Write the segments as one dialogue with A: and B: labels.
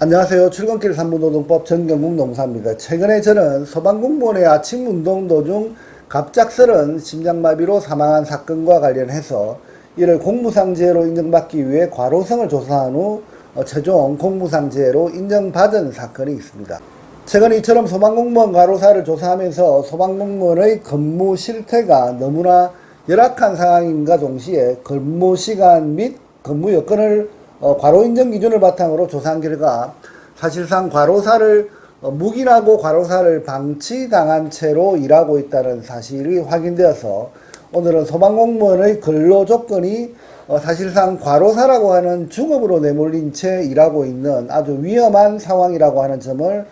A: 안녕하세요. 출근길 3부 노동법 전경국 농사입니다. 최근에 저는 소방공무원의 아침 운동 도중 갑작스런 심장마비로 사망한 사건과 관련해서 이를 공무상재해로 인정받기 위해 과로성을 조사한 후 최종 공무상재해로 인정받은 사건이 있습니다. 최근 이처럼 소방공무원 과로사를 조사하면서 소방공무원의 근무 실태가 너무나 열악한 상황인가 동시에 근무시간 및 근무 여건을 과로 인정 기준을 바탕으로 조사한 결과 사실상 과로사를 묵인하고 과로사를 방치당한 채로 일하고 있다는 사실이 확인되어서 오늘은 소방공무원의 근로조건이 사실상 과로사라고 하는 중업으로 내몰린 채 일하고 있는 아주 위험한 상황이라고 하는 점을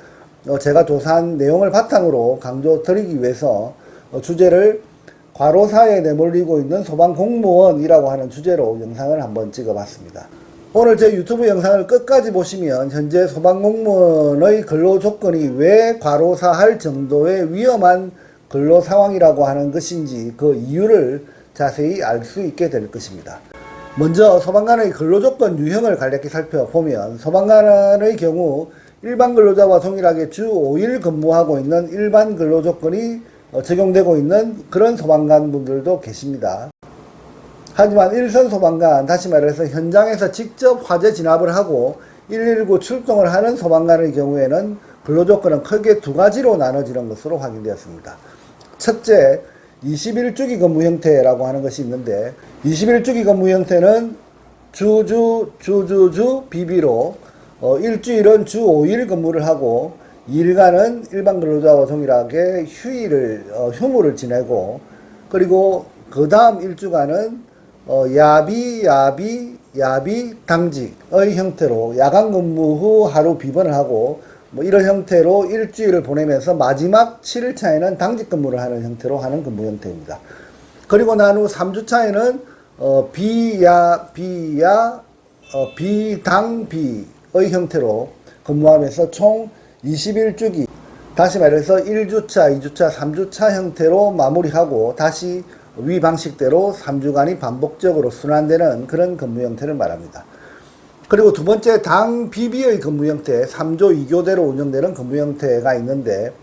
A: 제가 조사한 내용을 바탕으로 강조드리기 위해서 주제를 과로사에 내몰리고 있는 소방공무원이라고 하는 주제로 영상을 한번 찍어봤습니다. 오늘 제 유튜브 영상을 끝까지 보시면 현재 소방공무원의 근로조건이 왜 과로사할 정도의 위험한 근로상황이라고 하는 것인지 그 이유를 자세히 알 수 있게 될 것입니다. 먼저 소방관의 근로조건 유형을 간략히 살펴보면 소방관의 경우 일반 근로자와 동일하게 주 5일 근무하고 있는 일반 근로조건이 적용되고 있는 그런 소방관 분들도 계십니다. 하지만 일선 소방관, 다시 말해서 현장에서 직접 화재 진압을 하고 119 출동을 하는 소방관의 경우에는 근로조건은 크게 두 가지로 나눠지는 것으로 확인되었습니다. 첫째, 21주기 근무 형태라고 하는 것이 있는데 21주기 근무 형태는 주주 비비로 일주일은 주 5일 근무를 하고 2일간은 일반 근로자와 동일하게 휴무를 지내고 그리고 그 다음 일주간은 야비 당직의 형태로 야간 근무 후 하루 비번을 하고 이런 형태로 일주일을 보내면서 마지막 7일차에는 당직 근무를 하는 형태로 하는 근무 형태입니다. 그리고 난 후 3주차에는 비당비의 형태로 근무하면서 총 21주기, 다시 말해서 1주차, 2주차, 3주차 형태로 마무리하고 다시 위 방식대로 3주간이 반복적으로 순환되는 그런 근무 형태를 말합니다. 그리고 두 번째 당비비의 근무 형태, 3조 2교대로 운영되는 근무 형태가 있는데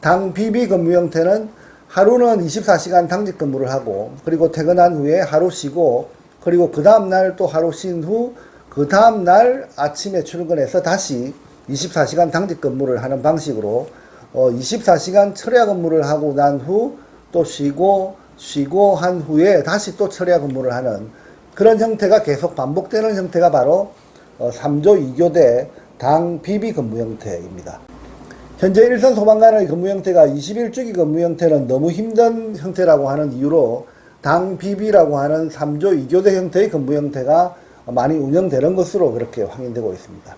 A: 당비비 근무 형태는 하루는 24시간 당직 근무를 하고 그리고 퇴근한 후에 하루 쉬고 그리고 그 다음날 또 하루 쉰 후 그 다음날 아침에 출근해서 다시 24시간 당직 근무를 하는 방식으로 24시간 철야 근무를 하고 난 후 또 쉬고 한 후에 다시 또 철야 근무를 하는 그런 형태가 계속 반복되는 형태가 바로 3조 2교대 당비비 근무 형태입니다. 현재 일선 소방관의 근무 형태가 21주기 근무 형태는 너무 힘든 형태라고 하는 이유로 당비비라고 하는 3조 2교대 형태의 근무 형태가 많이 운영되는 것으로 그렇게 확인되고 있습니다.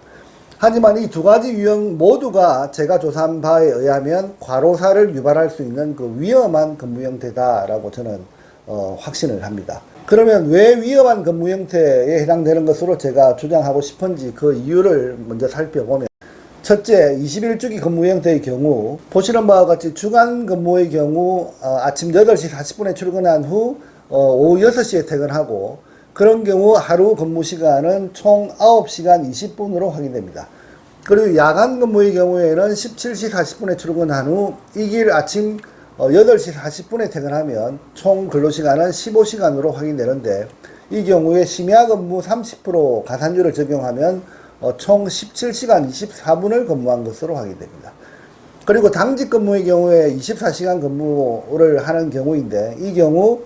A: 하지만 이 두 가지 유형 모두가 제가 조사한 바에 의하면 과로사를 유발할 수 있는 그 위험한 근무 형태다라고 저는 확신을 합니다. 그러면 왜 위험한 근무 형태에 해당되는 것으로 제가 주장하고 싶은지 그 이유를 먼저 살펴보면 첫째, 21주기 근무 형태의 경우 보시는 바와 같이 주간 근무의 경우 아침 8시 40분에 출근한 후 오후 6시에 퇴근하고 그런 경우 하루 근무 시간은 총 9시간 20분으로 확인됩니다. 그리고 야간 근무의 경우에는 17시 40분에 출근한 후 이 길 아침 8시 40분에 퇴근하면 총 근로시간은 15시간으로 확인되는데 이 경우에 심야 근무 30% 가산율을 적용하면 총 17시간 24분을 근무한 것으로 확인됩니다. 그리고 당직 근무의 경우에 24시간 근무를 하는 경우인데 이 경우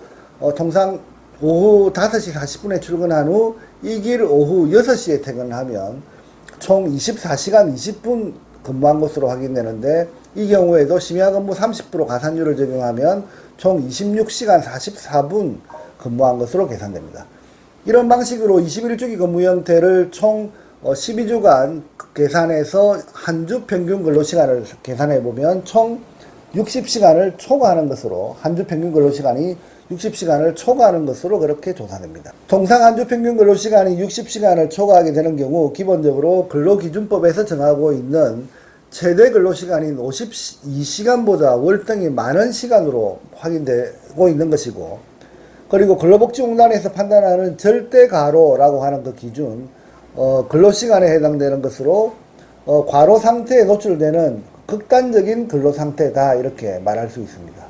A: 통상 오후 5시 40분에 출근한 후 이 길 오후 6시에 퇴근을 하면 총 24시간 20분 근무한 것으로 확인되는데 이 경우에도 심야 근무 30% 가산율을 적용하면 총 26시간 44분 근무한 것으로 계산됩니다. 이런 방식으로 21주기 근무 형태를 총 12주간 계산해서 한 주 평균 근로시간을 계산해보면 총 60시간을 초과하는 것으로 한 주 평균 근로시간이 60시간을 초과하는 것으로 그렇게 조사됩니다. 통상 한 주 평균 근로시간이 60시간을 초과하게 되는 경우 기본적으로 근로기준법에서 정하고 있는 최대 근로시간인 52시간보다 월등히 많은 시간으로 확인되고 있는 것이고 그리고 근로복지공단에서 판단하는 절대가로라고 하는 그 기준 근로시간에 해당되는 것으로 과로 상태에 노출되는 극단적인 근로 상태다 이렇게 말할 수 있습니다.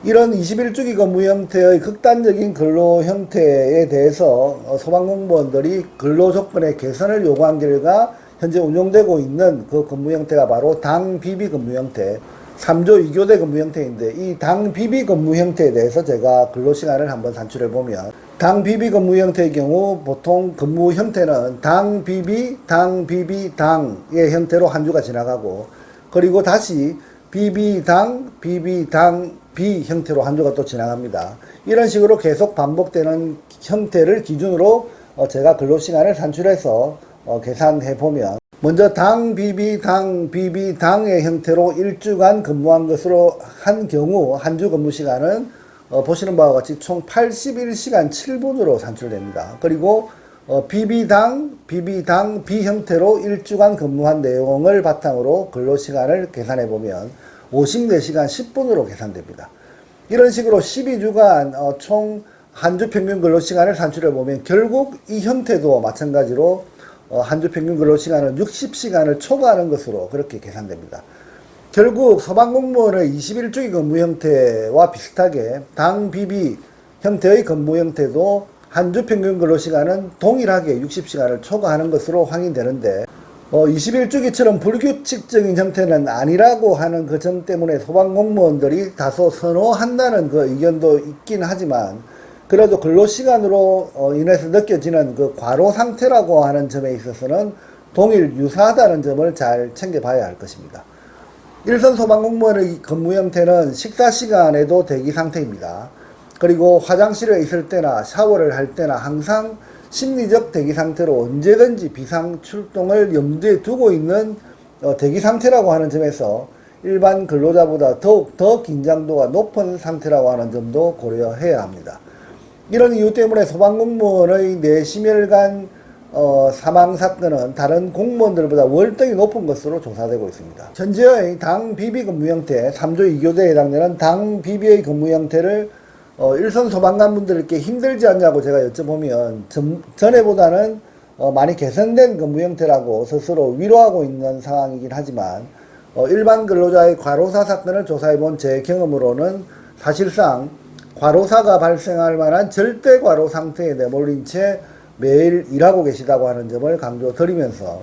A: 이런 21주기 근무 형태의 극단적인 근로 형태에 대해서 소방공무원들이 근로 조건의 개선을 요구한 결과 현재 운용되고 있는 그 근무 형태가 바로 당 비비 근무 형태, 3조 2교대 근무 형태인데, 이 당 비비 근무 형태에 대해서 제가 근로 시간을 한번 산출해 보면, 당 비비 근무 형태의 경우 보통 근무 형태는 당 비비 당의 형태로 한 주가 지나가고, 그리고 다시 비비 당 비 형태로 한 주가 또 지나갑니다. 이런 식으로 계속 반복되는 형태를 기준으로 제가 근로 시간을 산출해서 계산해 보면, 먼저 당 비비 당의 형태로 1주간 근무한 것으로 한 경우 한 주 근무 시간은 보시는 바와 같이 총 81시간 7분으로 산출됩니다. 그리고 비비당 비 형태로 1주간 근무한 내용을 바탕으로 근로 시간을 계산해 보면 54시간 10분으로 계산됩니다. 이런 식으로 12주간 총 한 주 평균 근로 시간을 산출해 보면 결국 이 형태도 마찬가지로 한 주 평균 근로 시간은 60시간을 초과하는 것으로 그렇게 계산됩니다. 결국 소방공무원의 21주기 근무 형태와 비슷하게 당 비비 형태의 근무 형태도 한 주 평균 근로 시간은 동일하게 60시간을 초과하는 것으로 확인되는데, 21주기처럼 불규칙적인 형태는 아니라고 하는 그 점 때문에 소방공무원들이 다소 선호한다는 그 의견도 있긴 하지만, 그래도 근로시간으로 인해서 느껴지는 그 과로 상태라고 하는 점에 있어서는 동일 유사하다는 점을 잘 챙겨봐야 할 것입니다. 일선 소방공무원의 근무 형태는 식사시간에도 대기 상태입니다. 그리고 화장실에 있을 때나 샤워를 할 때나 항상 심리적 대기 상태로 언제든지 비상 출동을 염두에 두고 있는 대기 상태라고 하는 점에서 일반 근로자보다 더욱 더 긴장도가 높은 상태라고 하는 점도 고려해야 합니다. 이런 이유 때문에 소방공무원의 뇌심혈관 사망사건은 다른 공무원들보다 월등히 높은 것으로 조사되고 있습니다. 현재의 당 비비 근무 형태, 3조 2교대에 해당되는 당 비비의 근무 형태를 일선 소방관분들께 힘들지 않냐고 제가 여쭤보면 전에보다는 많이 개선된 근무 형태라고 스스로 위로하고 있는 상황이긴 하지만, 일반 근로자의 과로사 사건을 조사해본 제 경험으로는 사실상 과로사가 발생할 만한 절대 과로 상태에 내몰린 채 매일 일하고 계시다고 하는 점을 강조드리면서,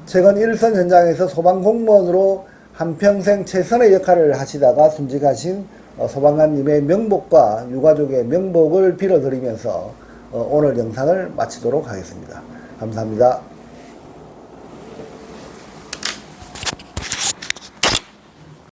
A: 최근 일선 현장에서 소방공무원으로 한평생 최선의 역할을 하시다가 순직하신 소방관님의 명복과 유가족의 명복을 빌어드리면서 오늘 영상을 마치도록 하겠습니다. 감사합니다.